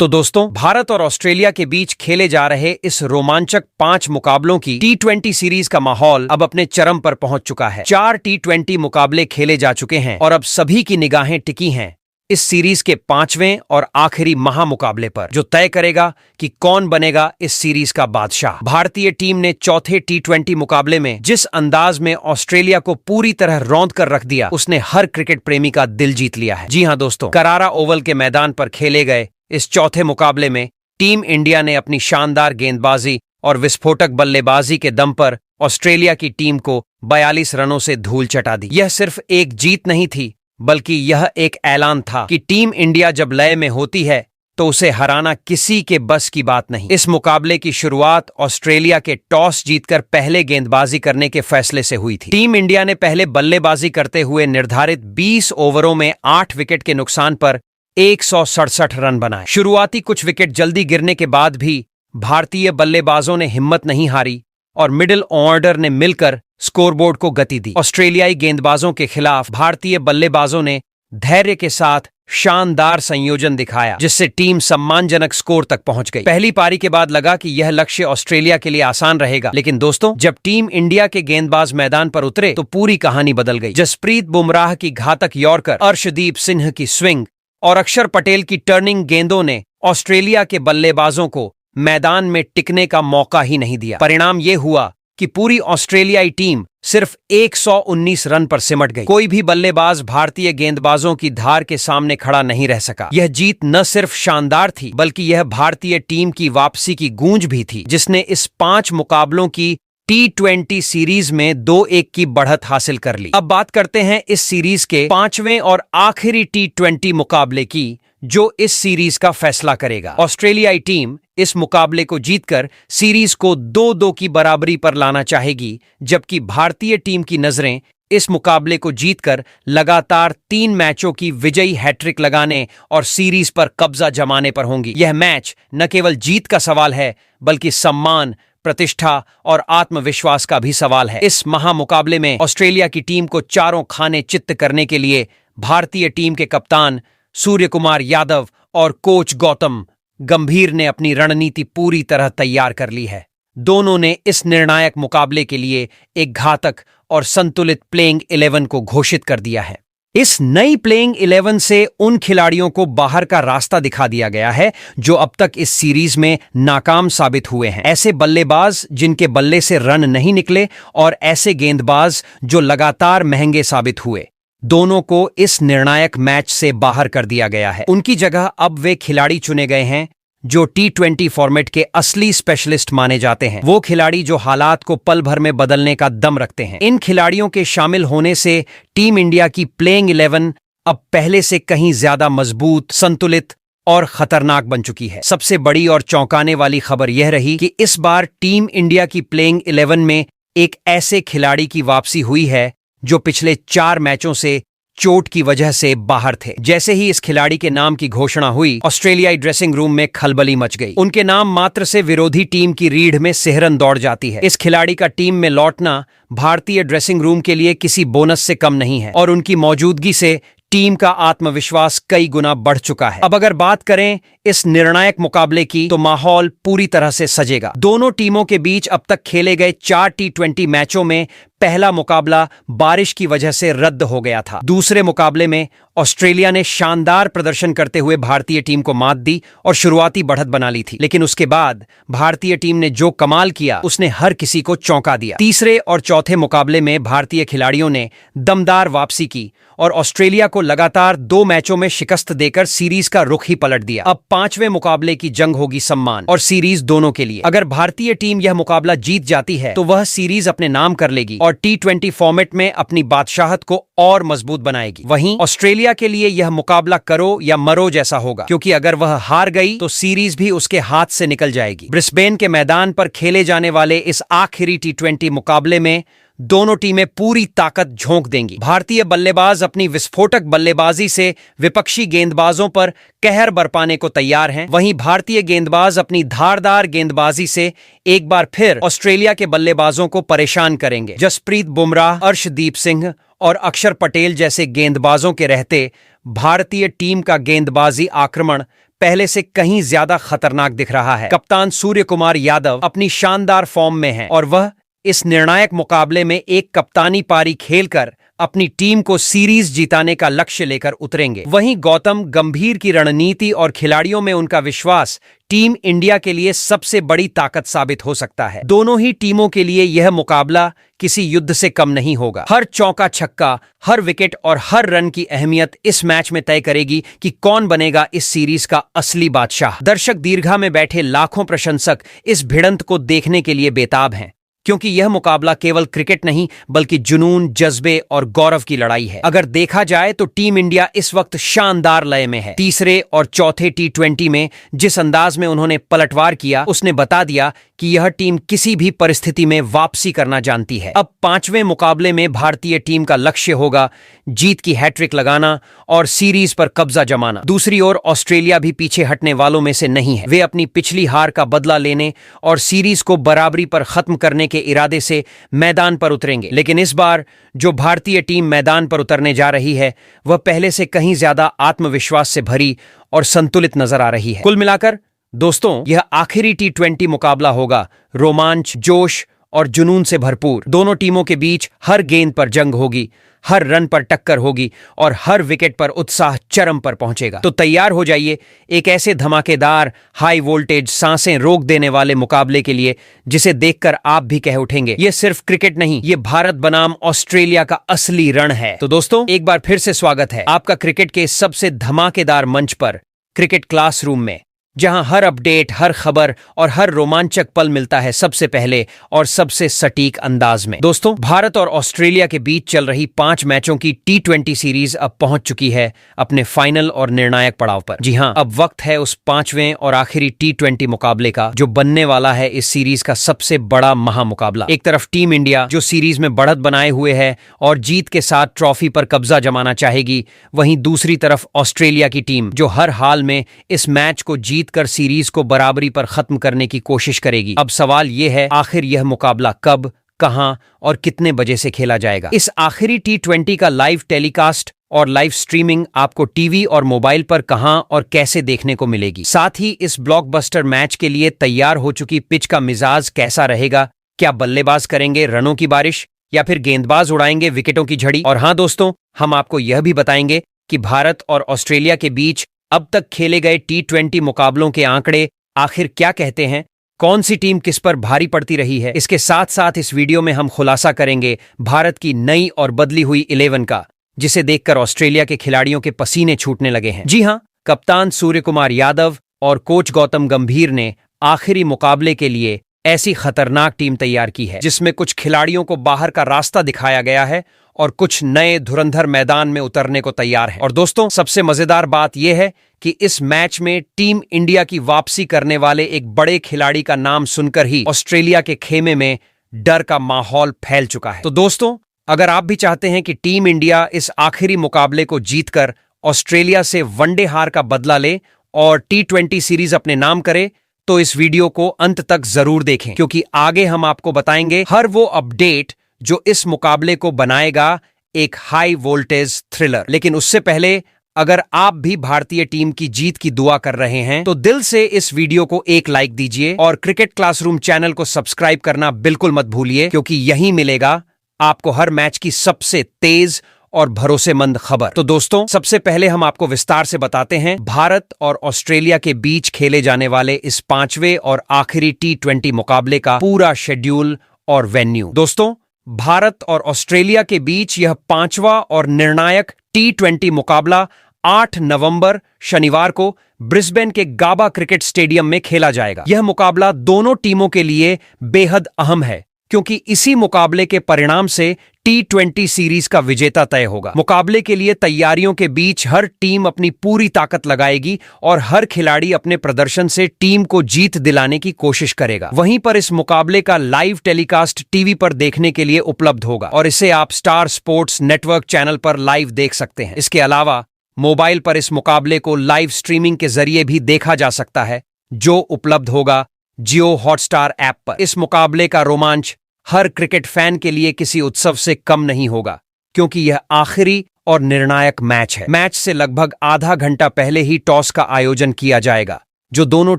तो दोस्तों, भारत और ऑस्ट्रेलिया के बीच खेले जा रहे इस रोमांचक 5 मुकाबलों की T20 सीरीज का माहौल अब अपने चरम पर पहुंच चुका है। 4 T20 मुकाबले खेले जा चुके हैं और अब सभी की निगाहें टिकी हैं इस सीरीज के 5वें और आखिरी महामुकाबले पर, जो तय करेगा कि कौन बनेगा इस सीरीज का बादशाह। भारतीय टीम ने चौथे T20 मुकाबले में जिस अंदाज में ऑस्ट्रेलिया को पूरी तरह रौंद कर रख दिया, उसने हर क्रिकेट प्रेमी का दिल जीत लिया है। जी हां दोस्तों, करारा ओवल के मैदान पर खेले गए इस चौथे मुकाबले में टीम इंडिया ने अपनी शानदार गेंदबाजी और विस्फोटक बल्लेबाजी के दम पर ऑस्ट्रेलिया की टीम को 42 रनों से धूल चटा दी। यह सिर्फ एक जीत नहीं थी, बल्कि यह एक ऐलान था कि टीम इंडिया जब लय में होती है तो उसे हराना किसी के बस की बात नहीं। इस मुकाबले की शुरुआत ऑस्ट्रेलिया के टॉस जीतकर पहले गेंदबाजी करने के फैसले से हुई थी। टीम इंडिया ने पहले बल्लेबाजी करते हुए निर्धारित 20 ओवरों में 8 विकेट के नुकसान पर 167 रन बनाए। शुरुआती कुछ विकेट जल्दी गिरने के बाद भी भारतीय बल्लेबाजों ने हिम्मत नहीं हारी और मिडिल ऑर्डर ने मिलकर स्कोरबोर्ड को गति दी। ऑस्ट्रेलियाई गेंदबाजों के खिलाफ भारतीय बल्लेबाजों ने धैर्य के साथ शानदार संयोजन दिखाया, जिससे टीम सम्मानजनक स्कोर तक पहुंच गई। पहली पारी के बाद लगा कि यह लक्ष्य ऑस्ट्रेलिया के लिए आसान रहेगा, लेकिन दोस्तों, जब टीम इंडिया के गेंदबाज मैदान पर उतरे तो पूरी कहानी बदल गई। जसप्रीत बुमराह की घातक यॉर्कर, अर्शदीप सिंह की स्विंग और अक्षर पटेल की टर्निंग गेंदों ने ऑस्ट्रेलिया के बल्लेबाजों को मैदान में टिकने का मौका ही नहीं दिया। परिणाम यह हुआ कि पूरी ऑस्ट्रेलियाई टीम सिर्फ 119 रन पर सिमट गई। कोई भी बल्लेबाज भारतीय गेंदबाजों की धार के सामने खड़ा नहीं रह सका। यह जीत न सिर्फ शानदार थी, बल्कि यह भारतीय टीम की वापसी की गूंज भी थी, जिसने इस 5 मुकाबलों की T20 सीरीज में 2-1 की बढ़त हासिल कर ली। अब बात करते हैं इस सीरीज के 5वें और आखिरी T20 मुकाबले की, जो इस सीरीज का फैसला करेगा। ऑस्ट्रेलियाई टीम इस मुकाबले को जीतकर सीरीज को 2-2 की बराबरी पर लाना चाहेगी, जबकि भारतीय टीम की नजरें इस मुकाबले को जीतकर लगातार 3 मैचों की विजयी हैट्रिक लगाने और सीरीज पर कब्जा जमाने पर होंगी। यह मैच न केवल जीत का सवाल है, बल्कि सम्मान, प्रतिष्ठा और आत्मविश्वास का भी सवाल है। इस महामुकाबले में ऑस्ट्रेलिया की टीम को चारों खाने चित्त करने के लिए भारतीय टीम के कप्तान सूर्य कुमार यादव और कोच गौतम गंभीर ने अपनी रणनीति पूरी तरह तैयार कर ली है। दोनों ने इस निर्णायक मुकाबले के लिए एक घातक और संतुलित प्लेइंग 11 को घोषित कर दिया है। इस नई प्लेइंग 11 से उन खिलाड़ियों को बाहर का रास्ता दिखा दिया गया है जो अब तक इस सीरीज में नाकाम साबित हुए हैं। ऐसे बल्लेबाज जिनके बल्ले से रन नहीं निकले और ऐसे गेंदबाज जो लगातार महंगे साबित हुए, दोनों को इस निर्णायक मैच से बाहर कर दिया गया है। उनकी जगह अब वे खिलाड़ी चुने गए हैं जो T20 फॉर्मेट के असली स्पेशलिस्ट माने जाते हैं। वो खिलाड़ी जो हालात को पल भर में बदलने का दम रखते हैं। इन खिलाड़ियों के शामिल होने से टीम इंडिया की प्लेइंग 11 अब पहले से कहीं ज्यादा मजबूत, संतुलित और खतरनाक बन चुकी है। सबसे बड़ी और चौंकाने वाली खबर यह रही कि इस बार टीम इंडिया की प्लेइंग 11 में एक ऐसे खिलाड़ी की वापसी हुई है जो पिछले 4 मैचों से चोट की वजह से बाहर थे। जैसे ही इस खिलाड़ी के नाम की घोषणा हुई, ऑस्ट्रेलियाई ड्रेसिंग रूम में खलबली मच गई। उनके नाम मात्र से विरोधी टीम की रीढ़ में सिहरन दौड़ जाती है। इस खिलाड़ी का टीम में लौटना भारतीय ड्रेसिंग रूम के लिए किसी बोनस से कम नहीं है और उनकी मौजूदगी से टीम का आत्मविश्वास कई गुना बढ़ चुका है। अब अगर बात करें इस निर्णायक मुकाबले की, तो माहौल पूरी तरह से सजेगा। दोनों टीमों के बीच अब तक खेले गए 4 T20 मैचों में पहला मुकाबला बारिश की वजह से रद्द हो गया था। दूसरे मुकाबले में ऑस्ट्रेलिया ने शानदार प्रदर्शन करते हुए भारतीय टीम को मात दी और शुरुआती बढ़त बना ली थी, लेकिन उसके बाद भारतीय टीम ने जो कमाल किया, उसने हर किसी को चौंका दिया। तीसरे और चौथे मुकाबले में भारतीय खिलाड़ियों ने दमदार वापसी की और ऑस्ट्रेलिया को लगातार 2 मैचों में शिकस्त देकर सीरीज का रुख ही पलट दिया। अब 5वें मुकाबले की जंग होगी सम्मान और सीरीज दोनों के लिए। अगर भारतीय टीम यह मुकाबला जीत जाती है तो वह सीरीज अपने नाम कर लेगी और T20 फॉर्मेट में अपनी बादशाहत को और मजबूत बनाएगी। वहीं ऑस्ट्रेलिया के लिए यह मुकाबला करो या मरो जैसा होगा, क्योंकि अगर वह हार गई तो सीरीज भी उसके हाथ से निकल जाएगी। ब्रिस्बेन के मैदान पर खेले जाने वाले इस आखिरी T20 मुकाबले में दोनों टीमें पूरी ताकत झोंक देंगी। भारतीय बल्लेबाज अपनी विस्फोटक बल्लेबाजी से विपक्षी गेंदबाजों पर कहर बरपाने को तैयार हैं। वहीं भारतीय गेंदबाज अपनी धारदार गेंदबाजी से एक बार फिर ऑस्ट्रेलिया के बल्लेबाजों को परेशान करेंगे। जसप्रीत बुमराह, अर्शदीप सिंह और अक्षर पटेल जैसे गेंदबाजों के रहते भारतीय टीम का गेंदबाजी आक्रमण पहले से कहीं ज्यादा खतरनाक दिख रहा है। कप्तान सूर्य कुमार यादव अपनी शानदार फॉर्म में हैं और वह इस निर्णायक मुकाबले में एक कप्तानी पारी खेलकर अपनी टीम को सीरीज जिताने का लक्ष्य लेकर उतरेंगे। वहीं गौतम गंभीर की रणनीति और खिलाड़ियों में उनका विश्वास टीम इंडिया के लिए सबसे बड़ी ताकत साबित हो सकता है। दोनों ही टीमों के लिए यह मुकाबला किसी युद्ध से कम नहीं होगा। हर चौका छक्का, हर विकेट और हर रन की अहमियत इस मैच में तय करेगी कि कौन बनेगा इस सीरीज का असली बादशाह। दर्शक दीर्घा में बैठे लाखों प्रशंसक इस भिड़ंत को देखने के लिए बेताब हैं, क्योंकि यह मुकाबला केवल क्रिकेट नहीं बल्कि जुनून, जज्बे और गौरव की लड़ाई है। अगर देखा जाए तो टीम इंडिया इस वक्त शानदार लय में है। तीसरे और चौथे T20 में जिस अंदाज में उन्होंने पलटवार किया, उसने बता दिया कि यह टीम किसी भी परिस्थिति में वापसी करना जानती है। अब पांचवें मुकाबले में भारतीय टीम का लक्ष्य होगा जीत की हैट्रिक लगाना और सीरीज पर कब्जा जमाना। दूसरी ओर ऑस्ट्रेलिया भी पीछे हटने वालों में से नहीं है। वे अपनी पिछली हार का बदला लेने और सीरीज को बराबरी पर खत्म करने के इरादे से मैदान पर उतरेंगे। लेकिन इस बार जो भारतीय टीम मैदान पर उतरने जा रही है, वह पहले से कहीं ज्यादा आत्मविश्वास से भरी और संतुलित नजर आ रही है। कुल मिलाकर दोस्तों, यह आखिरी T20 मुकाबला होगा रोमांच, जोश और जुनून से भरपूर। दोनों टीमों के बीच हर गेंद पर जंग होगी, हर रन पर टक्कर होगी और हर विकेट पर उत्साह चरम पर पहुंचेगा। तो तैयार हो जाइए एक ऐसे धमाकेदार, हाई वोल्टेज, सांसें रोक देने वाले मुकाबले के लिए जिसे देखकर आप भी कह उठेंगे, ये सिर्फ क्रिकेट नहीं, ये भारत बनाम ऑस्ट्रेलिया का असली रण है। तो दोस्तों, एक बार फिर से स्वागत है आपका क्रिकेट के सबसे धमाकेदार मंच पर, क्रिकेट क्लासरूम में, जहां हर अपडेट, हर खबर और हर रोमांचक पल मिलता है सबसे पहले और सबसे सटीक अंदाज में। दोस्तों, भारत और ऑस्ट्रेलिया के बीच चल रही 5 मैचों की T20 सीरीज अब पहुंच चुकी है अपने फाइनल और निर्णायक पड़ाव पर। जी हां, अब वक्त है उस 5वें और आखिरी T20 मुकाबले का, जो बनने वाला है इस सीरीज का सबसे बड़ा महामुकाबला। एक तरफ टीम इंडिया, जो सीरीज में बढ़त बनाए हुए है और जीत के साथ ट्रॉफी पर कब्जा जमाना चाहेगी। वहीं दूसरी तरफ ऑस्ट्रेलिया की टीम, जो हर हाल में इस मैच को जीत कर सीरीज को बराबरी पर खत्म करने की कोशिश करेगी। अब सवाल यह है, आखिर यह मुकाबला कब, कहां और कितने बजे से खेला जाएगा? इस आखिरी T20 का लाइव टेलीकास्ट और लाइव स्ट्रीमिंग आपको टीवी और मोबाइल पर कहां और कैसे देखने को मिलेगी? साथ ही इस ब्लॉकबस्टर मैच के लिए तैयार हो चुकी पिच का मिजाज कैसा रहेगा? क्या बल्लेबाज करेंगे रनों की बारिश या फिर गेंदबाज उड़ाएंगे विकेटों की झड़ी? और हां दोस्तों, हम आपको यह भी बताएंगे कि भारत और ऑस्ट्रेलिया के बीच अब तक खेले गए T20 मुकाबलों के आंकड़े आखिर क्या कहते हैं, कौन सी टीम किस पर भारी पड़ती रही है। इसके साथ साथ इस वीडियो में हम खुलासा करेंगे भारत की नई और बदली हुई 11 का, जिसे देखकर ऑस्ट्रेलिया के खिलाड़ियों के पसीने छूटने लगे हैं। जी हां, कप्तान सूर्य कुमार यादव और कोच गौतम गंभीर ने आखिरी मुकाबले के लिए ऐसी खतरनाक टीम तैयार की है, जिसमें कुछ खिलाड़ियों को बाहर का रास्ता दिखाया गया है और कुछ नए धुरंधर मैदान में उतरने को तैयार हैं। और दोस्तों, सबसे मजेदार बात यह है कि इस मैच में टीम इंडिया की वापसी करने वाले एक बड़े खिलाड़ी का नाम सुनकर ही ऑस्ट्रेलिया के खेमे में डर का माहौल फैल चुका है। तो दोस्तों, अगर आप भी चाहते हैं कि टीम इंडिया इस आखिरी मुकाबले को जीतकर ऑस्ट्रेलिया से वनडे हार का बदला ले और T20 सीरीज अपने नाम करे, तो इस वीडियो को अंत तक जरूर देखें, क्योंकि आगे हम आपको बताएंगे हर वो अपडेट जो इस मुकाबले को बनाएगा एक हाई वोल्टेज थ्रिलर। लेकिन उससे पहले, अगर आप भी भारतीय टीम की जीत की दुआ कर रहे हैं तो दिल से इस वीडियो को एक लाइक दीजिए और क्रिकेट क्लासरूम चैनल को सब्सक्राइब करना बिल्कुल मत भूलिए, क्योंकि यहीं मिलेगा आपको हर मैच की सबसे तेज और भरोसेमंद खबर। तो दोस्तों, सबसे पहले हम आपको विस्तार से बताते हैं भारत और ऑस्ट्रेलिया के बीच खेले जाने वाले इस 5वें और आखिरी T20 मुकाबले का पूरा शेड्यूल और वेन्यू। दोस्तों, भारत और ऑस्ट्रेलिया के बीच यह 5वां और निर्णायक T20 मुकाबला 8 नवंबर शनिवार को ब्रिस्बेन के गाबा क्रिकेट स्टेडियम में खेला जाएगा। यह मुकाबला दोनों टीमों के लिए बेहद अहम है, क्योंकि इसी मुकाबले के परिणाम से T20 सीरीज का विजेता तय होगा। मुकाबले के लिए तैयारियों के बीच हर टीम अपनी पूरी ताकत लगाएगी और हर खिलाड़ी अपने प्रदर्शन से टीम को जीत दिलाने की कोशिश करेगा। वहीं पर इस मुकाबले का लाइव टेलीकास्ट टीवी पर देखने के लिए उपलब्ध होगा और इसे आप स्टार स्पोर्ट्स नेटवर्क चैनल पर लाइव देख सकते हैं। इसके अलावा मोबाइल पर इस मुकाबले को लाइव स्ट्रीमिंग के जरिए भी देखा जा सकता है, जो उपलब्ध होगा जियो हॉटस्टार ऐप पर। इस मुकाबले का रोमांच हर क्रिकेट फैन के लिए किसी उत्सव से कम नहीं होगा, क्योंकि यह आखिरी और निर्णायक मैच है। मैच से लगभग आधा घंटा पहले ही टॉस का आयोजन किया जाएगा, जो दोनों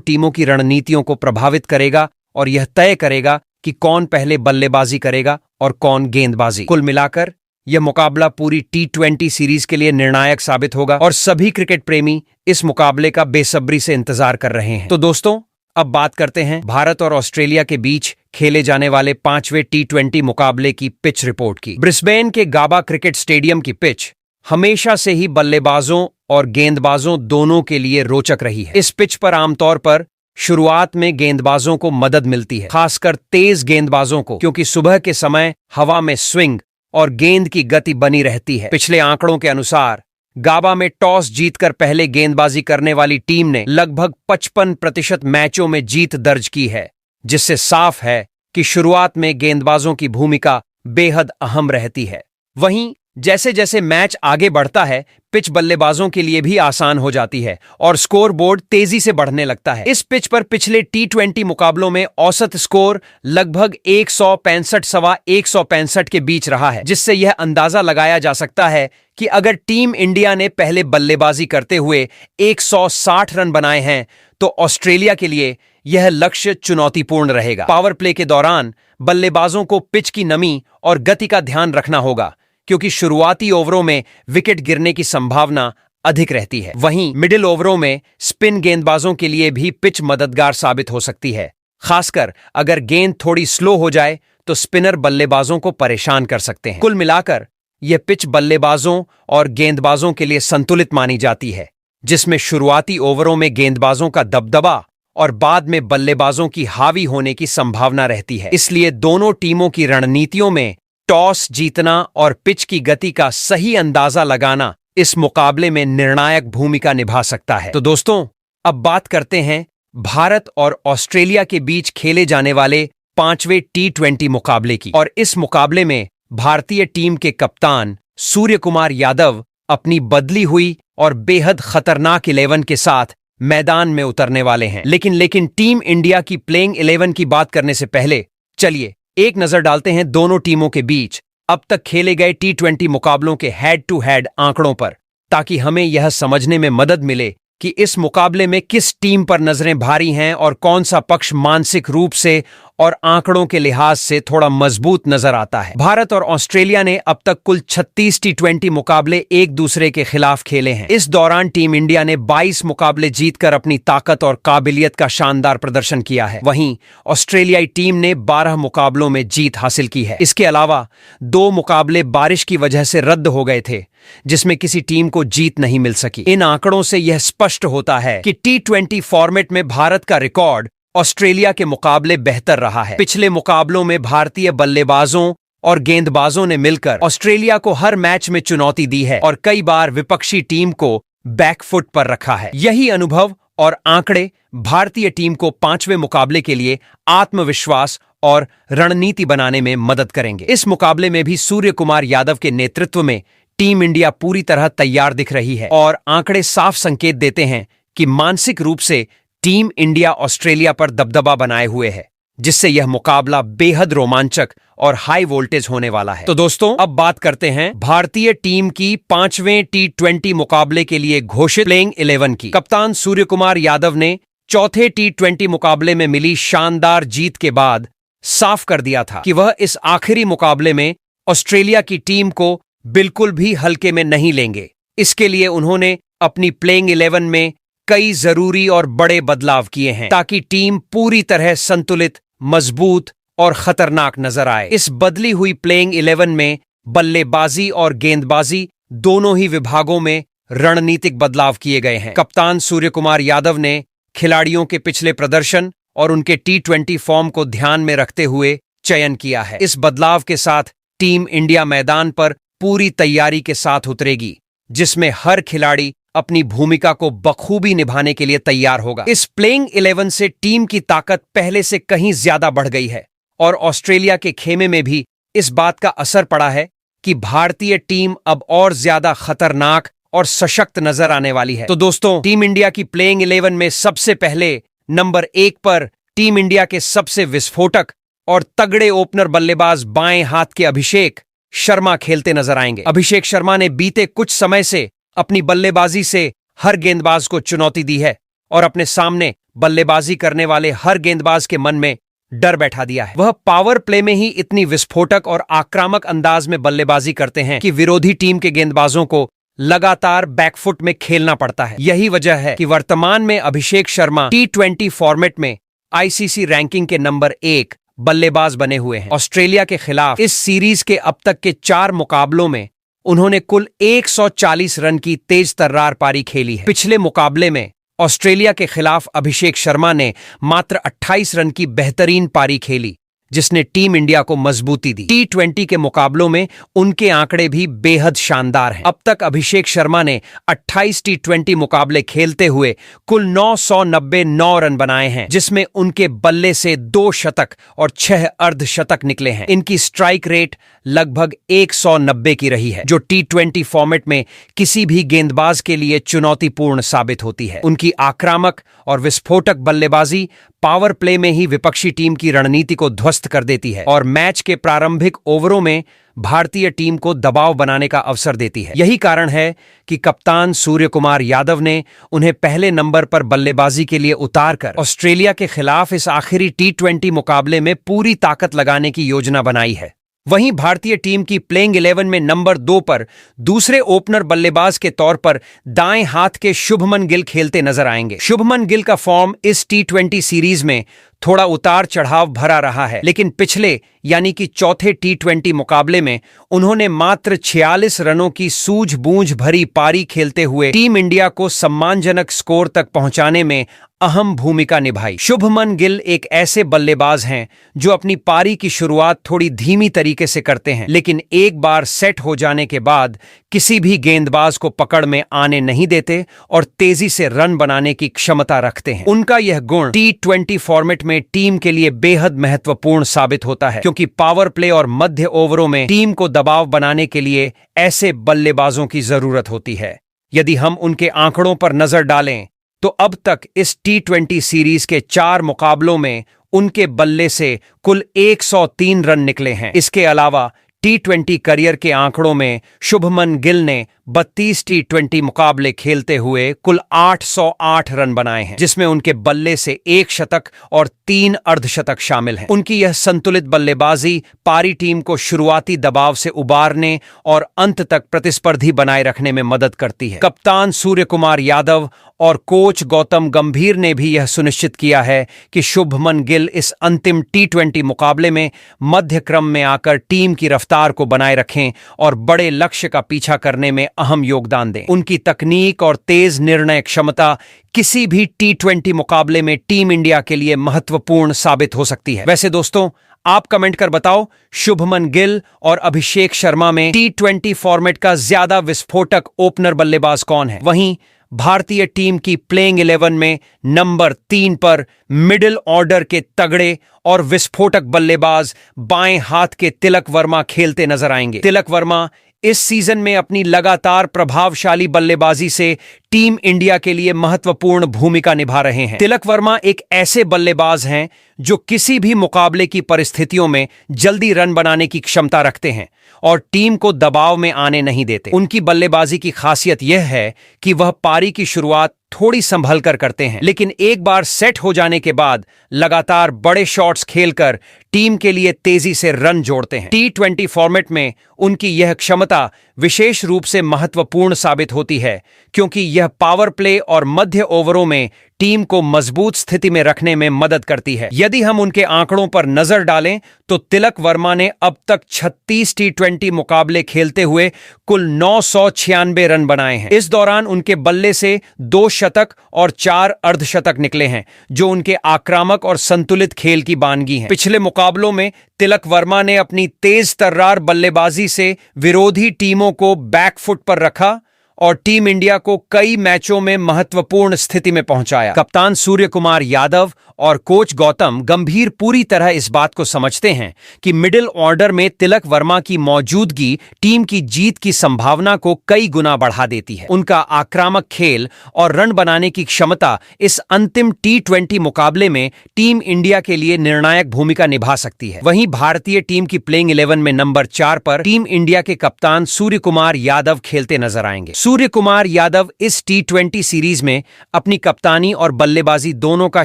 टीमों की रणनीतियों को प्रभावित करेगा और यह तय करेगा कि कौन पहले बल्लेबाजी करेगा और कौन गेंदबाजी। कुल मिलाकर यह मुकाबला पूरी T20 सीरीज के लिए निर्णायक साबित होगा और सभी क्रिकेट प्रेमी इस मुकाबले का बेसब्री से इंतजार कर रहे हैं। तो दोस्तों, अब बात करते हैं भारत और ऑस्ट्रेलिया के बीच खेले जाने वाले 5वें T20 मुकाबले की पिच रिपोर्ट की। ब्रिस्बेन के गाबा क्रिकेट स्टेडियम की पिच हमेशा से ही बल्लेबाजों और गेंदबाजों दोनों के लिए रोचक रही है। इस पिच पर आमतौर पर शुरुआत में गेंदबाजों को मदद मिलती है, खासकर तेज गेंदबाजों को, क्योंकि सुबह के समय हवा में स्विंग और गेंद की गति बनी रहती है। पिछले आंकड़ों के अनुसार गाबा में टॉस जीतकर पहले गेंदबाजी करने वाली टीम ने लगभग 55% मैचों में जीत दर्ज की है, जिससे साफ है कि शुरुआत में गेंदबाजों की भूमिका बेहद अहम रहती है। वहीं जैसे जैसे मैच आगे बढ़ता है, पिच बल्लेबाजों के लिए भी आसान हो जाती है और स्कोर बोर्ड तेजी से बढ़ने लगता है। इस पिच पर पिछले T20 मुकाबलों में औसत स्कोर लगभग 165 के बीच रहा है, जिससे यह अंदाजा लगाया जा सकता है कि अगर टीम इंडिया ने पहले बल्लेबाजी करते हुए 160 रन बनाए हैं, तो ऑस्ट्रेलिया के लिए यह लक्ष्य चुनौतीपूर्ण रहेगा। पावर प्ले के दौरान बल्लेबाजों को पिच की नमी और गति का ध्यान रखना होगा, क्योंकि शुरुआती ओवरों में विकेट गिरने की संभावना अधिक रहती है। वहीं मिडिल ओवरों में स्पिन गेंदबाजों के लिए भी पिच मददगार साबित हो सकती है, खासकर अगर गेंद थोड़ी स्लो हो जाए तो स्पिनर बल्लेबाजों को परेशान कर सकते हैं। कुल मिलाकर यह पिच बल्लेबाजों और गेंदबाजों के लिए संतुलित मानी जाती है, जिसमें शुरुआती ओवरों में गेंदबाजों का दबदबा और बाद में बल्लेबाजों की हावी होने की संभावना रहती है। इसलिए दोनों टीमों की रणनीतियों में टॉस जीतना और पिच की गति का सही अंदाजा लगाना इस मुकाबले में निर्णायक भूमिका निभा सकता है। तो दोस्तों, अब बात करते हैं भारत और ऑस्ट्रेलिया के बीच खेले जाने वाले 5वें T20 मुकाबले की। और इस मुकाबले में भारतीय टीम के कप्तान सूर्य कुमार यादव अपनी बदली हुई और बेहद खतरनाक 11 के साथ मैदान में उतरने वाले हैं। लेकिन टीम इंडिया की प्लेइंग 11 की बात करने से पहले चलिए एक नजर डालते हैं दोनों टीमों के बीच अब तक खेले गए T20 मुकाबलों के हेड टू हेड आंकड़ों पर, ताकि हमें यह समझने में मदद मिले कि इस मुकाबले में किस टीम पर नजरें भारी हैं और कौन सा पक्ष मानसिक रूप से और आंकड़ों के लिहाज से थोड़ा मजबूत नजर आता है। भारत और ऑस्ट्रेलिया ने अब तक कुल 36 T20 मुकाबले एक दूसरे के खिलाफ खेले हैं। इस दौरान टीम इंडिया ने 22 मुकाबले जीतकर अपनी ताकत और काबिलियत का शानदार प्रदर्शन किया है। वहीं ऑस्ट्रेलियाई टीम ने 12 मुकाबलों में जीत हासिल की है। इसके अलावा 2 मुकाबले बारिश की वजह से रद्द हो गए थे, जिसमें किसी टीम को जीत नहीं मिल सकी। इन आंकड़ों से यह स्पष्ट होता है कि T20 फॉर्मेट में भारत का रिकॉर्ड ऑस्ट्रेलिया के मुकाबले बेहतर रहा है। पिछले मुकाबलों में भारतीय बल्लेबाजों और गेंदबाजों ने मिलकर ऑस्ट्रेलिया को हर मैच में चुनौती दी है और कई बार विपक्षी टीम को बैकफुट पर रखा है। यही अनुभव और आंकड़े भारतीय टीम को 5वें मुकाबले के लिए आत्मविश्वास और रणनीति बनाने में मदद करेंगे। इस मुकाबले में भी सूर्य कुमार यादव के नेतृत्व में टीम इंडिया पूरी तरह तैयार दिख रही है और आंकड़े साफ संकेत देते हैं कि मानसिक रूप से टीम इंडिया ऑस्ट्रेलिया पर दबदबा बनाए हुए है, जिससे यह मुकाबला बेहद रोमांचक और हाई वोल्टेज होने वाला है। तो दोस्तों, अब बात करते हैं भारतीय टीम की 5वें T20 मुकाबले के लिए घोषित प्लेइंग 11 की। कप्तान सूर्य कुमार यादव ने चौथे T20 मुकाबले में मिली शानदार जीत के बाद साफ कर दिया था कि वह इस आखिरी मुकाबले में ऑस्ट्रेलिया की टीम को बिल्कुल भी हल्के में नहीं लेंगे। इसके लिए उन्होंने अपनी प्लेइंग 11 में कई जरूरी और बड़े बदलाव किए हैं, ताकि टीम पूरी तरह संतुलित, मजबूत और खतरनाक नजर आए। इस बदली हुई प्लेइंग 11 में बल्लेबाजी और गेंदबाजी दोनों ही विभागों में रणनीतिक बदलाव किए गए हैं। कप्तान सूर्य कुमार यादव ने खिलाड़ियों के पिछले प्रदर्शन और उनके T20 फॉर्म को ध्यान में रखते हुए चयन किया है। इस बदलाव के साथ टीम इंडिया मैदान पर पूरी तैयारी के साथ उतरेगी, जिसमें हर खिलाड़ी अपनी भूमिका को बखूबी निभाने के लिए तैयार होगा। इस प्लेइंग 11 से टीम की ताकत पहले से कहीं ज्यादा बढ़ गई है और ऑस्ट्रेलिया के खेमे में भी इस बात का असर पड़ा है कि भारतीय टीम अब और ज्यादा खतरनाक और सशक्त नजर आने वाली है। तो दोस्तों, टीम इंडिया की प्लेइंग 11 में सबसे पहले नंबर 1 पर टीम इंडिया के सबसे विस्फोटक और तगड़े ओपनर बल्लेबाज बाएं हाथ के अभिषेक, शर्मा खेलते नजर आएंगे। अभिषेक शर्मा ने बीते कुछ समय से अपनी बल्लेबाजी से हर गेंदबाज को चुनौती दी है और अपने सामने बल्लेबाजी करने वाले हर गेंदबाज के मन में डर बैठा दिया है। वह पावर प्ले में ही इतनी विस्फोटक और आक्रामक अंदाज में बल्लेबाजी करते हैं कि विरोधी टीम के गेंदबाजों को लगातार बैकफुट में खेलना पड़ता है। यही वजह है कि वर्तमान में अभिषेक शर्मा T20 फॉर्मेट में आईसीसी रैंकिंग के नंबर 1 बल्लेबाज बने हुए हैं। ऑस्ट्रेलिया के खिलाफ इस सीरीज के अब तक के 4 मुकाबलों में उन्होंने कुल 140 रन की तेज तर्रार पारी खेली है। पिछले मुकाबले में ऑस्ट्रेलिया के खिलाफ अभिषेक शर्मा ने मात्र 28 रन की बेहतरीन पारी खेली, जिसने टीम इंडिया को मजबूती दी। T20 के मुकाबलों में उनके आंकड़े भी बेहद शानदार हैं। अब तक अभिषेक शर्मा ने 28 T20 मुकाबले खेलते हुए कुल 999 रन बनाए हैं, जिसमें उनके बल्ले से 2 शतक और 6 अर्धशतक निकले हैं। इनकी स्ट्राइक रेट लगभग 190 की रही है, जो T20 फॉर्मेट में किसी भी गेंदबाज के लिए चुनौतीपूर्ण साबित होती है। उनकी आक्रामक और विस्फोटक बल्लेबाजी पावर प्ले में ही विपक्षी टीम की रणनीति को ध्वस्त कर देती है और मैच के प्रारंभिक ओवरों में भारतीय टीम को दबाव बनाने का अवसर देती है। यही कारण है कि कप्तान सूर्यकुमार यादव ने उन्हें पहले नंबर पर बल्लेबाजी के लिए उतारकर ऑस्ट्रेलिया के खिलाफ इस आखिरी T20 मुकाबले में पूरी ताकत लगाने की योजना बनाई है। वहीं भारतीय टीम की प्लेइंग 11 में नंबर 2 पर दूसरे ओपनर बल्लेबाज के तौर पर दाएं हाथ के शुभमन गिल खेलते नजर आएंगे। शुभमन गिल का फॉर्म इस T20 सीरीज में थोड़ा उतार चढ़ाव भरा रहा है, लेकिन पिछले यानी कि चौथे T20 मुकाबले में उन्होंने मात्र 46 रनों की सूझबूझ भरी पारी खेलते हुए टीम इंडिया को सम्मानजनक स्कोर तक पहुंचाने में अहम भूमिका निभाई। शुभमन गिल एक ऐसे बल्लेबाज हैं जो अपनी पारी की शुरुआत थोड़ी धीमी तरीके से करते हैं, लेकिन एक बार सेट हो जाने के बाद किसी भी गेंदबाज को पकड़ में आने नहीं देते और तेजी से रन बनाने की क्षमता रखते हैं। उनका यह गुण T20 फॉर्मेट में टीम के लिए बेहद महत्वपूर्ण साबित होता है, क्योंकि पावर प्ले और मध्य ओवरों में टीम को दबाव बनाने के लिए ऐसे बल्लेबाजों की जरूरत होती है। यदि हम उनके आंकड़ों पर नजर डालें तो अब तक इस T20 सीरीज के 4 मुकाबलों में उनके बल्ले से कुल 103 रन निकले हैं। इसके अलावा T20 करियर के आंकड़ों में शुभमन गिल ने 32 T20 मुकाबले खेलते हुए कुल 808 रन बनाए हैं, जिसमें उनके बल्ले से 1 शतक और 3 अर्धशतक शामिल हैं। उनकी यह संतुलित बल्लेबाजी पारी टीम को शुरुआती दबाव से उबारने और अंत तक प्रतिस्पर्धी बनाए रखने में मदद करती है। कप्तान सूर्यकुमार यादव और कोच गौतम गंभीर ने भी यह सुनिश्चित किया है कि शुभमन गिल इस अंतिम T20 मुकाबले में मध्य क्रम में आकर टीम की रफ्तार को बनाए रखें और बड़े लक्ष्य का पीछा करने में अहम योगदान दें। उनकी तकनीक और तेज निर्णय क्षमता किसी भी T20 मुकाबले में टीम इंडिया के लिए महत्वपूर्ण साबित हो सकती है। वैसे दोस्तों, आप कमेंट कर बताओ, शुभमन गिल और अभिषेक शर्मा में T20 फॉर्मेट का ज्यादा विस्फोटक ओपनर बल्लेबाज कौन है? वहीं भारतीय टीम की प्लेइंग 11 में नंबर 3 पर मिडिल ऑर्डर के तगड़े और विस्फोटक बल्लेबाज बाएं हाथ के तिलक वर्मा खेलते नजर आएंगे। तिलक वर्मा इस सीजन में अपनी लगातार प्रभावशाली बल्लेबाजी से टीम इंडिया के लिए महत्वपूर्ण भूमिका निभा रहे हैं। तिलक वर्मा एक ऐसे बल्लेबाज हैं जो किसी भी मुकाबले की परिस्थितियों में जल्दी रन बनाने की क्षमता रखते हैं और टीम को दबाव में आने नहीं देते। उनकी बल्लेबाजी की खासियत यह है कि वह पारी की शुरुआत थोड़ी संभल कर करते हैं, लेकिन एक बार सेट हो जाने के बाद लगातार बड़े शॉट्स खेलकर टीम के लिए तेजी से रन जोड़ते हैं। T20 फॉर्मेट में उनकी यह क्षमता विशेष रूप से महत्वपूर्ण साबित होती है, क्योंकि यह पावर प्ले और मध्य ओवरों में टीम को मजबूत स्थिति में रखने में मदद करती है। यदि हम उनके आंकड़ों पर नजर डालें तो तिलक वर्मा ने अब तक 36 T20 मुकाबले खेलते हुए कुल 996 रन बनाए हैं। इस दौरान उनके बल्ले से 2 शतक और 4 अर्धशतक निकले हैं, जो उनके आक्रामक और संतुलित खेल की बानगी हैं। पिछले मुकाबलों में तिलक वर्मा ने अपनी तेज तर्रार बल्लेबाजी से विरोधी टीमों को बैकफुट पर रखा और टीम इंडिया को कई मैचों में महत्वपूर्ण स्थिति में पहुंचाया। कप्तान सूर्य कुमार यादव और कोच गौतम गंभीर पूरी तरह इस बात को समझते हैं कि मिडिल ऑर्डर में तिलक वर्मा की मौजूदगी टीम की जीत की संभावना को कई गुना बढ़ा देती है। उनका आक्रामक खेल और रन बनाने की क्षमता इस अंतिम T20 मुकाबले में टीम इंडिया के लिए निर्णायक भूमिका निभा सकती है। वहीं भारतीय टीम की प्लेइंग 11 में नंबर 4 पर टीम इंडिया के कप्तान सूर्य कुमार यादव खेलते नजर आएंगे। सूर्य कुमार यादव इस T20 सीरीज में अपनी कप्तानी और बल्लेबाजी दोनों का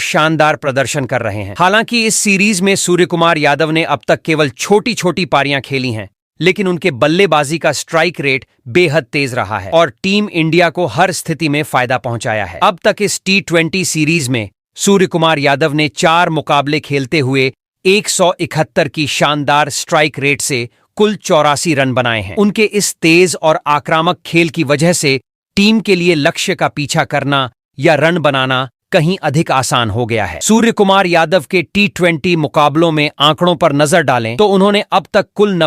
शानदार प्रदर्शन कर रहे हैं। हालांकि इस सीरीज में सूर्य कुमार यादव ने अब तक केवल छोटी छोटी पारियां खेली हैं, लेकिन उनके बल्लेबाजी का स्ट्राइक रेट बेहद तेज रहा है और टीम इंडिया को हर स्थिति में फायदा पहुंचाया है। अब तक इस T20 सीरीज में सूर्य कुमार यादव ने 4 मुकाबले खेलते हुए 171 की शानदार स्ट्राइक रेट से कुल 84 रन बनाए हैं। उनके इस तेज और आक्रामक खेल की वजह से टीम के लिए लक्ष्य का पीछा करना या रन बनाना कहीं अधिक आसान हो गया है। सूर्य कुमार यादव के T20 मुकाबलों में आंकड़ों पर नजर डालें तो उन्होंने अब तक कुल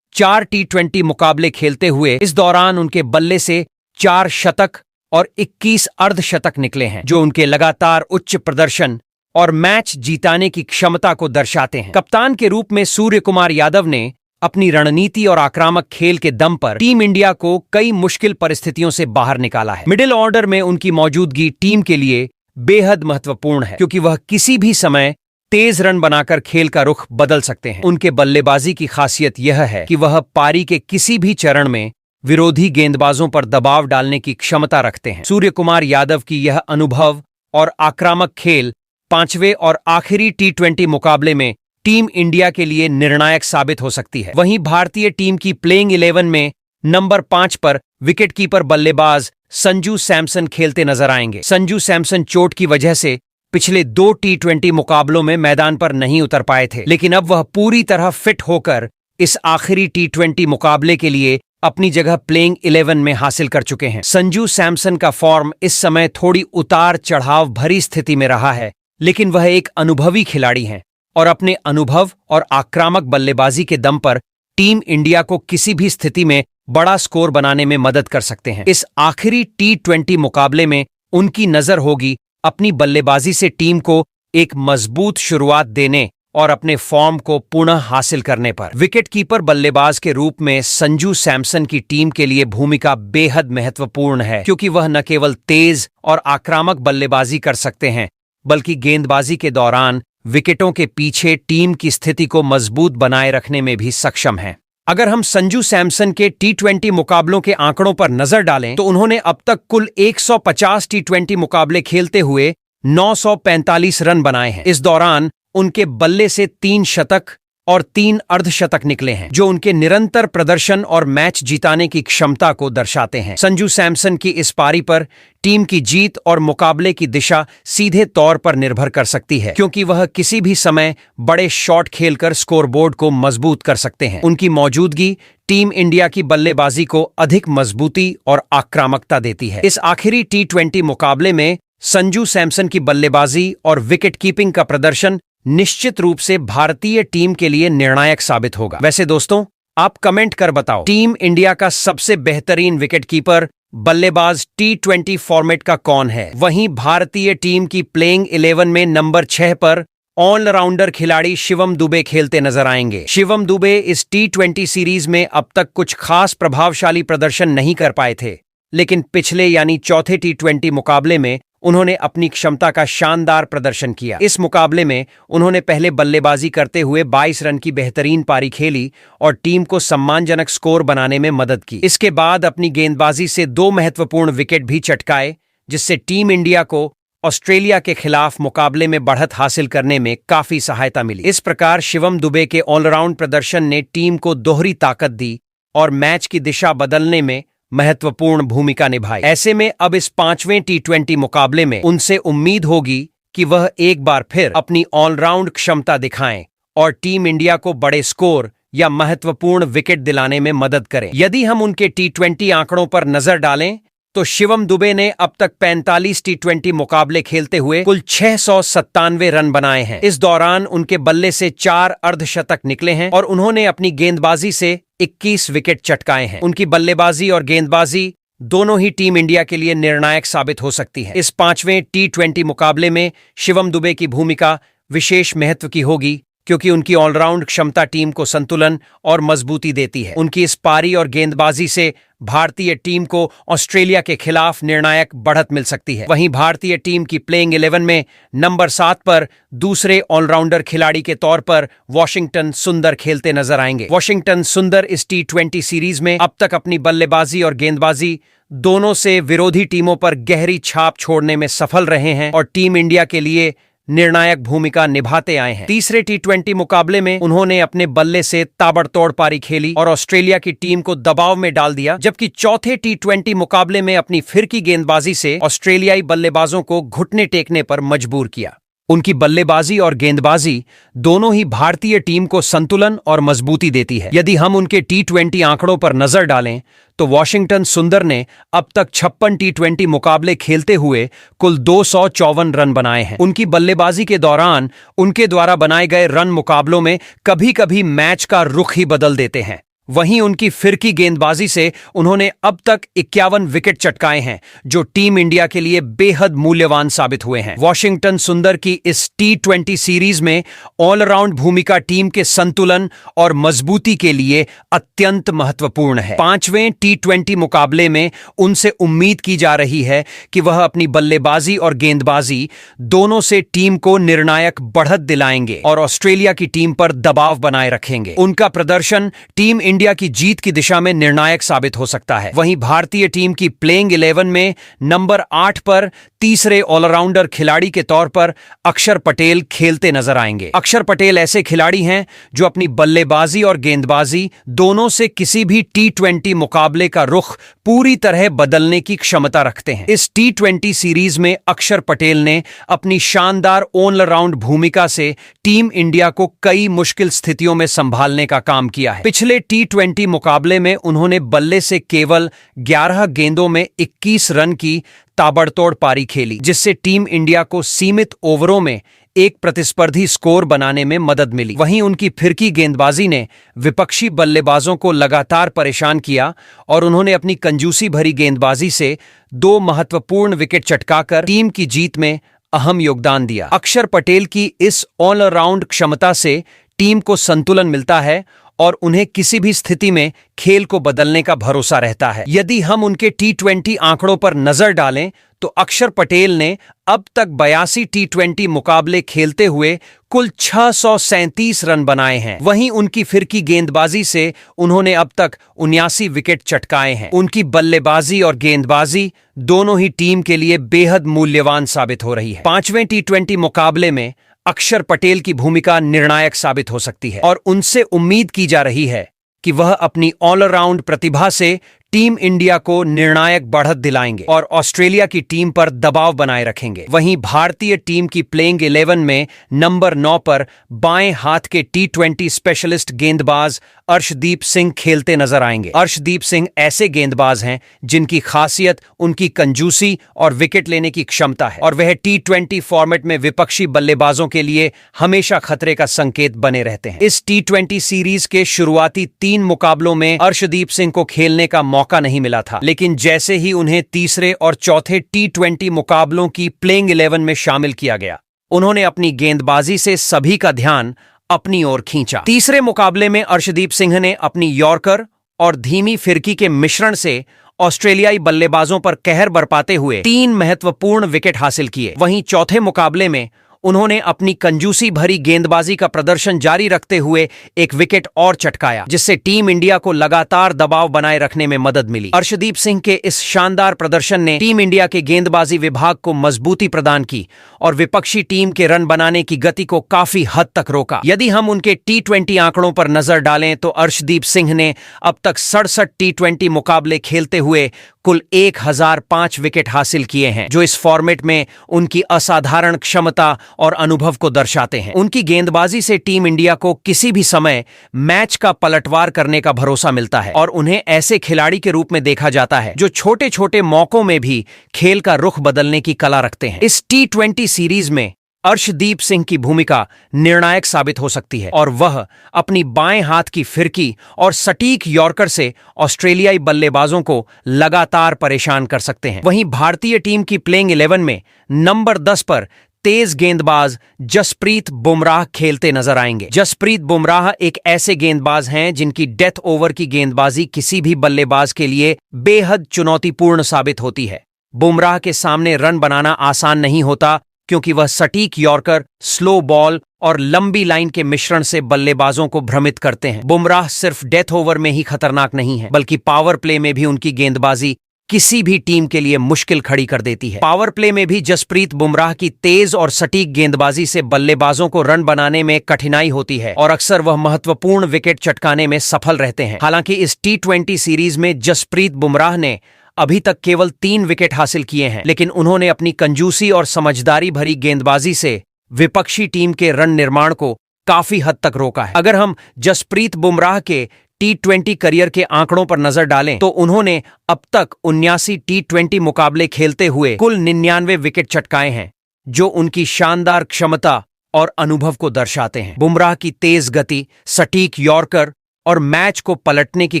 4 T20 मुकाबले खेलते हुए इस दौरान उनके बल्ले से 4 शतक और 21 अर्धशतक निकले हैं, जो उनके लगातार उच्च प्रदर्शन और मैच जीताने की क्षमता को दर्शाते हैं। कप्तान के रूप में सूर्य कुमार यादव ने अपनी रणनीति और आक्रामक खेल के दम पर टीम इंडिया को कई मुश्किल परिस्थितियों से बाहर निकाला है। मिडिल ऑर्डर में उनकी मौजूदगी टीम के लिए बेहद महत्वपूर्ण है, क्योंकि वह किसी भी समय तेज रन बनाकर खेल का रुख बदल सकते हैं। उनके बल्लेबाजी की खासियत यह है कि वह पारी के किसी भी चरण में विरोधी गेंदबाजों पर दबाव डालने की क्षमता रखते हैं। सूर्य कुमार यादव की यह अनुभव और आक्रामक खेल 5वें और आखिरी T20 मुकाबले में टीम इंडिया के लिए निर्णायक साबित हो सकती है। वहीं भारतीय टीम की प्लेइंग 11 में नंबर 5 पर विकेटकीपर बल्लेबाज संजू सैमसन खेलते नजर आएंगे। संजू सैमसन चोट की वजह से पिछले 2 T20 मुकाबलों में मैदान पर नहीं उतर पाए थे, लेकिन अब वह पूरी तरह फिट होकर इस आखिरी T20 मुकाबले के लिए अपनी जगह प्लेइंग 11 में हासिल कर चुके हैं। संजू सैमसन का फॉर्म इस समय थोड़ी उतार चढ़ाव भरी स्थिति में रहा है, लेकिन वह एक अनुभवी खिलाड़ी हैं और अपने अनुभव और आक्रामक बल्लेबाजी के दम पर टीम इंडिया को किसी भी स्थिति में बड़ा स्कोर बनाने में मदद कर सकते हैं। इस आखिरी T20 मुकाबले में उनकी नजर होगी अपनी बल्लेबाजी से टीम को एक मजबूत शुरुआत देने और अपने फॉर्म को पुनः हासिल करने पर। विकेटकीपर बल्लेबाज के रूप में संजू सैमसन की टीम के लिए भूमिका बेहद महत्वपूर्ण है, क्योंकि वह न केवल तेज और आक्रामक बल्लेबाजी कर सकते हैं, बल्कि गेंदबाजी के दौरान विकेटों के पीछे टीम की स्थिति को मजबूत बनाए रखने में भी सक्षम हैं। अगर हम संजू सैमसन के T20 मुकाबलों के आंकड़ों पर नजर डालें तो उन्होंने अब तक कुल 150 T20 मुकाबले खेलते हुए 945 रन बनाए हैं। इस दौरान उनके बल्ले से 3 शतक और 3 अर्धशतक निकले हैं, जो उनके निरंतर प्रदर्शन और मैच जिताने की क्षमता को दर्शाते हैं। संजू सैमसन की इस पारी पर टीम की जीत और मुकाबले की दिशा सीधे तौर पर निर्भर कर सकती है, क्योंकि वह किसी भी समय बड़े शॉट खेलकर स्कोरबोर्ड को मजबूत कर सकते हैं। उनकी मौजूदगी टीम इंडिया की बल्लेबाजी को अधिक मजबूती और आक्रामकता देती है। इस आखिरी T20 मुकाबले में संजू सैमसन की बल्लेबाजी और विकेट कीपिंग का प्रदर्शन निश्चित रूप से भारतीय टीम के लिए निर्णायक साबित होगा। वैसे दोस्तों, आप कमेंट कर बताओ, टीम इंडिया का सबसे बेहतरीन विकेटकीपर बल्लेबाज T20 फॉर्मेट का कौन है? वहीं भारतीय टीम की प्लेइंग 11 में नंबर 6 पर ऑलराउंडर खिलाड़ी शिवम दुबे खेलते नजर आएंगे। शिवम दुबे इस T20 सीरीज में अब तक कुछ खास प्रभावशाली प्रदर्शन नहीं कर पाए थे, लेकिन पिछले यानी चौथे T20 मुकाबले में उन्होंने अपनी क्षमता का शानदार प्रदर्शन किया। इस मुकाबले में उन्होंने पहले बल्लेबाजी करते हुए 22 रन की बेहतरीन पारी खेली और टीम को सम्मानजनक स्कोर बनाने में मदद की। इसके बाद अपनी गेंदबाजी से 2 महत्वपूर्ण विकेट भी चटकाए, जिससे टीम इंडिया को ऑस्ट्रेलिया के खिलाफ मुकाबले में बढ़त हासिल करने में काफी सहायता मिली। इस प्रकार शिवम दुबे के ऑलराउंड प्रदर्शन ने टीम को दोहरी ताकत दी और मैच की दिशा बदलने में महत्वपूर्ण भूमिका निभाई। ऐसे में अब इस 5वें T20 मुकाबले में उनसे उम्मीद होगी कि वह एक बार फिर अपनी ऑलराउंड क्षमता दिखाएं और टीम इंडिया को बड़े स्कोर या महत्वपूर्ण विकेट दिलाने में मदद करें। यदि हम उनके T20 आंकड़ों पर नजर डालें तो शिवम दुबे ने अब तक 45 T20 मुकाबले खेलते हुए कुल 697 रन बनाए हैं। इस दौरान उनके बल्ले से 4 अर्धशतक निकले हैं और उन्होंने अपनी गेंदबाजी से 21 विकेट चटकाए हैं। उनकी बल्लेबाजी और गेंदबाजी दोनों ही टीम इंडिया के लिए निर्णायक साबित हो सकती है। इस 5वें T20 मुकाबले में शिवम दुबे की भूमिका विशेष महत्व की होगी, क्योंकि उनकी ऑलराउंड क्षमता टीम को संतुलन और मजबूती देती है। उनकी इस पारी और गेंदबाजी से भारतीय टीम को ऑस्ट्रेलिया के खिलाफ निर्णायक बढ़त मिल सकती है। वहीं भारतीय टीम की प्लेइंग 11 में नंबर 7 पर दूसरे ऑलराउंडर खिलाड़ी के तौर पर वॉशिंगटन सुंदर खेलते नजर आएंगे। वॉशिंगटन सुंदर इस T20 सीरीज में अब तक अपनी बल्लेबाजी और गेंदबाजी दोनों से विरोधी टीमों पर गहरी छाप छोड़ने में सफल रहे हैं और टीम इंडिया के लिए निर्णायक भूमिका निभाते आए हैं। तीसरे T20 मुकाबले में उन्होंने अपने बल्ले से ताबड़तोड़ पारी खेली और ऑस्ट्रेलिया की टीम को दबाव में डाल दिया, जबकि चौथे T20 मुकाबले में अपनी फिरकी गेंदबाजी से ऑस्ट्रेलियाई बल्लेबाजों को घुटने टेकने पर मजबूर किया। उनकी बल्लेबाजी और गेंदबाजी दोनों ही भारतीय टीम को संतुलन और मजबूती देती है। यदि हम उनके T20 आंकड़ों पर नजर डालें तो वॉशिंगटन सुंदर ने अब तक 56 T20 मुकाबले खेलते हुए कुल 254 रन बनाए हैं। उनकी बल्लेबाजी के दौरान उनके द्वारा बनाए गए रन मुकाबलों में कभी-कभी मैच का रुख ही बदल देते हैं। वहीं उनकी फिरकी गेंदबाजी से उन्होंने अब तक 51 विकेट चटकाए हैं, जो टीम इंडिया के लिए बेहद मूल्यवान साबित हुए हैं। वॉशिंगटन सुंदर की इस T20 सीरीज में ऑलराउंड भूमिका टीम के संतुलन और मजबूती के लिए अत्यंत महत्वपूर्ण है। 5वें T20 मुकाबले में उनसे उम्मीद की जा रही है कि वह अपनी बल्लेबाजी और गेंदबाजी दोनों से टीम को निर्णायक बढ़त दिलाएंगे और ऑस्ट्रेलिया की टीम पर दबाव बनाए रखेंगे। उनका प्रदर्शन टीम इंडिया की जीत की दिशा में निर्णायक साबित हो सकता है। वहीं भारतीय टीम की प्लेइंग 11 में नंबर 8 पर तीसरे ऑलराउंडर खिलाड़ी के तौर पर अक्षर पटेल खेलते नजर आएंगे। अक्षर पटेल ऐसे खिलाड़ी हैं जो अपनी बल्लेबाजी और गेंदबाजी दोनों से किसी भी T20 मुकाबले का रुख पूरी तरह बदलने की क्षमता रखते हैं। इस T20 सीरीज में अक्षर पटेल ने अपनी शानदार ऑलराउंड भूमिका से टीम इंडिया को कई मुश्किल स्थितियों में संभालने का काम किया है। पिछले T20 मुकाबले में उन्होंने बल्ले से केवल 11 गेंदों में 21 रन की ताबड़तोड़ पारी खेली, जिससे टीम इंडिया को सीमित ओवरों में एक प्रतिस्पर्धी स्कोर बनाने में मदद मिली। वहीं उनकी फिरकी गेंदबाजी ने विपक्षी बल्लेबाजों को लगातार परेशान किया और उन्होंने अपनी कंजूसी भरी गेंदबाजी से 2 महत्वपूर्ण विकेट चटकाकर टीम की जीत में अहम योगदान दिया। अक्षर पटेल की इस ऑलराउंड क्षमता से टीम को संतुलन मिलता है और उन्हें किसी भी स्थिति में खेल को बदलने का भरोसा रहता है। यदि हम उनके T20 आंकड़ों पर नजर डालें तो अक्षर पटेल ने अब तक 82 T20 मुकाबले खेलते हुए कुल 637 रन बनाए हैं। वहीं उनकी फिरकी गेंदबाजी से उन्होंने अब तक 79 विकेट चटकाए हैं। उनकी बल्लेबाजी और गेंदबाजी दोनों ही टीम के लिए बेहद मूल्यवान साबित हो रही है। 5वें T20 मुकाबले में अक्षर पटेल की भूमिका निर्णायक साबित हो सकती है और उनसे उम्मीद की जा रही है कि वह अपनी ऑलराउंड प्रतिभा से टीम इंडिया को निर्णायक बढ़त दिलाएंगे और ऑस्ट्रेलिया की टीम पर दबाव बनाए रखेंगे। वहीं भारतीय टीम की प्लेइंग 11 में नंबर 9 पर बाएं हाथ के T20 स्पेशलिस्ट गेंदबाज अर्शदीप सिंह खेलते नजर आएंगे। अर्शदीप सिंह ऐसे गेंदबाज हैं जिनकी खासियत उनकी कंजूसी और विकेट लेने की क्षमता है और वह T20 फॉर्मेट में विपक्षी बल्लेबाजों के लिए हमेशा खतरे का संकेत बने रहते हैं। इस T20 सीरीज के शुरुआती 3 मुकाबलों में अर्शदीप सिंह को खेलने का मौका नहीं मिला था, लेकिन जैसे ही उन्हें तीसरे और चौथे T20 मुकाबलों की प्लेइंग 11 में शामिल किया गया, उन्होंने अपनी गेंदबाजी से सभी का ध्यान अपनी ओर खींचा। तीसरे मुकाबले में अर्शदीप सिंह ने अपनी यॉर्कर और धीमी फिरकी के मिश्रण से ऑस्ट्रेलियाई बल्लेबाजों पर कहर बरपाते हुए 3 महत्वपूर्ण विकेट हासिल किए। वहीं चौथे मुकाबले में उन्होंने अपनी कंजूसी भरी गेंदबाजी का प्रदर्शन जारी रखते हुए एक विकेट और चटकाया, जिससे टीम इंडिया को लगातार दबाव बनाए रखने में मदद मिली। अर्शदीप सिंह के इस शानदार प्रदर्शन ने टीम इंडिया के गेंदबाजी विभाग को मजबूती प्रदान की और विपक्षी टीम के रन बनाने की गति को काफी हद तक रोका। यदि हम उनके T20 आंकड़ों पर नजर डालें तो अर्शदीप सिंह ने अब तक 67 T20 मुकाबले खेलते हुए कुल 1005 विकेट हासिल किए हैं, जो इस फॉर्मेट में उनकी असाधारण क्षमता और अनुभव को दर्शाते हैं। उनकी गेंदबाजी से टीम इंडिया को किसी भी समय मैच का पलटवार करने का भरोसा मिलता है और उन्हें ऐसे खिलाड़ी के रूप में देखा जाता है जो छोटे छोटे मौकों में भी खेल का रुख बदलने की कला रखते हैं। इस T20 सीरीज में अर्शदीप सिंह की भूमिका निर्णायक साबित हो सकती है और वह अपनी बाएं हाथ की फिरकी और सटीक यॉर्कर से ऑस्ट्रेलियाई बल्लेबाजों को लगातार परेशान कर सकते हैं। वहीं भारतीय टीम की प्लेइंग 11 में नंबर 10 पर तेज गेंदबाज जसप्रीत बुमराह खेलते नजर आएंगे। जसप्रीत बुमराह एक ऐसे गेंदबाज हैं जिनकी डेथ ओवर की गेंदबाजी किसी भी बल्लेबाज के लिए बेहद चुनौतीपूर्ण साबित होती है। बुमराह के सामने रन बनाना आसान नहीं होता क्योंकि वह सटीक यॉर्कर, स्लो बॉल और लंबी लाइन के मिश्रण से बल्लेबाजों को भ्रमित करते हैं। बुमराह सिर्फ डेथ ओवर में ही खतरनाक नहीं है, बल्कि पावर प्ले में भी उनकी गेंदबाजी किसी भी टीम के लिए मुश्किल खड़ी कर देती है। पावर प्ले में भी जसप्रीत बुमराह की तेज और सटीक गेंदबाजी से बल्लेबाजों को रन बनाने में कठिनाई होती है और अक्सर वह महत्वपूर्ण विकेट चटकाने में सफल रहते हैं। हालांकि इस T20 सीरीज में जसप्रीत बुमराह ने अभी तक केवल 3 विकेट हासिल किए हैं, लेकिन उन्होंने अपनी कंजूसी और समझदारी भरी गेंदबाजी से विपक्षी टीम के रन निर्माण को काफी हद तक रोका है। अगर हम जसप्रीत बुमराह के T20 करियर के आंकड़ों पर नजर डालें तो उन्होंने अब तक 79 T20 मुकाबले खेलते हुए कुल 99 विकेट चटकाए हैं, जो उनकी शानदार क्षमता और अनुभव को दर्शाते हैं। बुमराह की तेज गति, सटीक यॉर्कर और मैच को पलटने की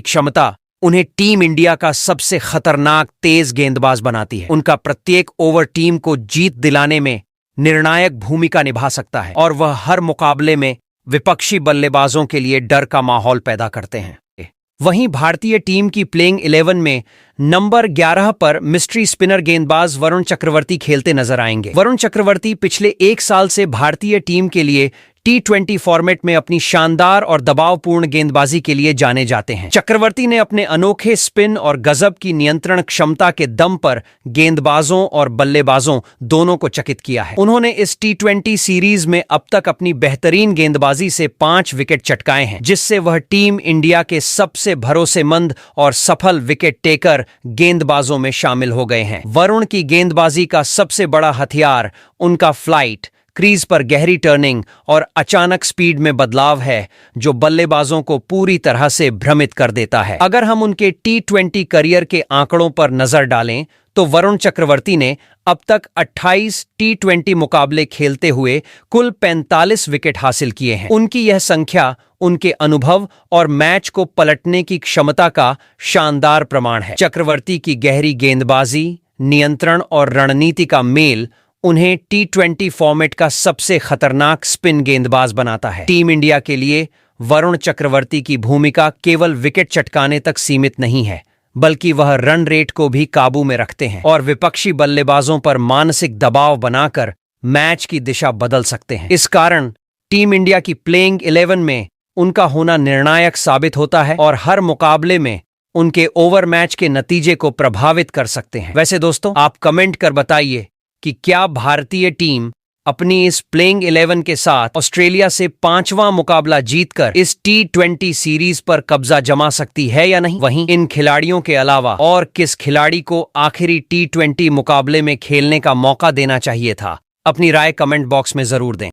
क्षमता उन्हें टीम इंडिया का सबसे खतरनाक तेज गेंदबाज बनाती है। उनका प्रत्येक ओवर टीम को जीत दिलाने में निर्णायक भूमिका निभा सकता है और वह हर मुकाबले में विपक्षी बल्लेबाजों के लिए डर का माहौल पैदा करते हैं। वहीं भारतीय टीम की प्लेइंग 11 में नंबर 11 पर मिस्ट्री स्पिनर गेंदबाज वरुण चक्रवर्ती खेलते नजर आएंगे। वरुण चक्रवर्ती पिछले 1 साल से भारतीय टीम के लिए T20 फॉर्मेट में अपनी शानदार और दबावपूर्ण गेंदबाजी के लिए जाने जाते हैं। चक्रवर्ती ने अपने अनोखे स्पिन और गजब की नियंत्रण क्षमता के दम पर गेंदबाजों और बल्लेबाजों दोनों को चकित किया है। उन्होंने इस T20 सीरीज में अब तक अपनी बेहतरीन गेंदबाजी से 5 विकेट चटकाए हैं, जिससे वह टीम इंडिया के सबसे भरोसेमंद और सफल विकेट टेकर गेंदबाजों में शामिल हो गए हैं। वरुण की गेंदबाजी का सबसे बड़ा हथियार उनका फ्लाइट, क्रीज पर गहरी टर्निंग और अचानक स्पीड में बदलाव है, जो बल्लेबाजों को पूरी तरह से भ्रमित कर देता है। अगर हम उनके T20 करियर के आंकड़ों पर नजर डालें तो वरुण चक्रवर्ती ने अब तक 28 T20 मुकाबले खेलते हुए कुल 45 विकेट हासिल किए हैं। उनकी यह संख्या उनके अनुभव और मैच को पलटने की क्षमता का शानदार प्रमाण है। चक्रवर्ती की गहरी गेंदबाजी, नियंत्रण और रणनीति का मेल उन्हें T20 फॉर्मेट का सबसे खतरनाक स्पिन गेंदबाज बनाता है। टीम इंडिया के लिए वरुण चक्रवर्ती की भूमिका केवल विकेट चटकाने तक सीमित नहीं है, बल्कि वह रन रेट को भी काबू में रखते हैं और विपक्षी बल्लेबाजों पर मानसिक दबाव बनाकर मैच की दिशा बदल सकते हैं। इस कारण टीम इंडिया की प्लेइंग 11 में उनका होना निर्णायक साबित होता है और हर मुकाबले में उनके ओवर मैच के नतीजे को प्रभावित कर सकते हैं। वैसे दोस्तों, आप कमेंट कर बताइए कि क्या भारतीय टीम अपनी इस प्लेइंग 11 के साथ ऑस्ट्रेलिया से 5वां मुकाबला जीतकर इस T20 सीरीज पर कब्जा जमा सकती है या नहीं? वहीं इन खिलाड़ियों के अलावा और किस खिलाड़ी को आखिरी T20 मुकाबले में खेलने का मौका देना चाहिए था? अपनी राय कमेंट बॉक्स में जरूर दें।